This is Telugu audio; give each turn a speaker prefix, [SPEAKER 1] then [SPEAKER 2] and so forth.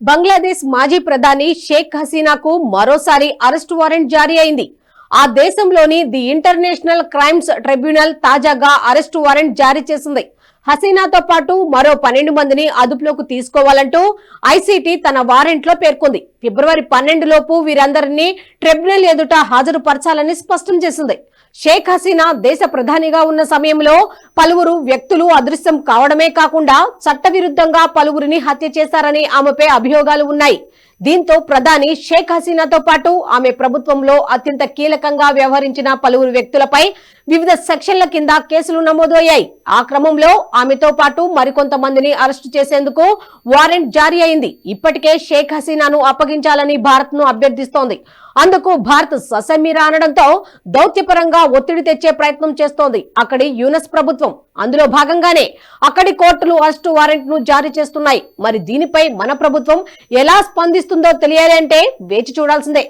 [SPEAKER 1] బంగ్లాదేశ్ మాజీ ప్రధాని షేక్ హసీనాకు మరోసారి అరెస్ట్ వారెంట్ జారీ అయింది. ఆ దేశంలోని ది ఇంటర్నేషనల్ క్రైమ్స్ ట్రిబ్యునల్ తాజాగా అరెస్ట్ వారెంట్ జారీ చేసింది. హసీనాతో పాటు మరో 12 మందిని అదుపులోకి తీసుకోవాలంటూ ఐసీటీ తన వారెంట్లో పేర్కొంది. ఫిబ్రవరి 12 లోపు వీరందరినీ ట్రిబ్యునల్ ఎదుట హాజరుపరచాలని స్పష్టం చేసింది. షేక్ హసీనా దేశ ప్రధానిగా ఉన్న సమయంలో పలువురు వ్యక్తులు అదృశ్యం కావడమే కాకుండా చట్టవిరుద్ధంగా పలువురిని హత్య చేశారని ఆమెపై అభియోగాలు ఉన్నాయి. దీంతో ప్రధాని షేక్ హసీనాతో పాటు ఆమె ప్రభుత్వంలో అత్యంత కీలకంగా వ్యవహరించిన పలువురు వ్యక్తులపై వివిధ సెక్షన్ల కింద కేసులు నమోదు అయ్యాయి. ఆ క్రమంలో ఆమెతో పాటు మరికొంతమందిని అరెస్టు చేసేందుకు వారెంట్ జారీ అయింది. ఇప్పటికే షేక్ హసీనాను అప్పగించాలని భారత్ ను అభ్యర్థిస్తోంది. అందుకు భారత్ ససెమిరా అనడంతో దౌత్యపరంగా ఒత్తిడి తెచ్చే ప్రయత్నం చేస్తోంది అక్కడి యూనస్ ప్రభుత్వం. అందులో భాగంగానే అక్కడి కోర్టులు అరెస్టు వారెంట్ ను జారీ చేస్తున్నాయి. మరి దీనిపై మన ప్రభుత్వం ఎలా స్పందిస్తుందో తెలియాలి అంటే వేచి చూడాల్సిందే.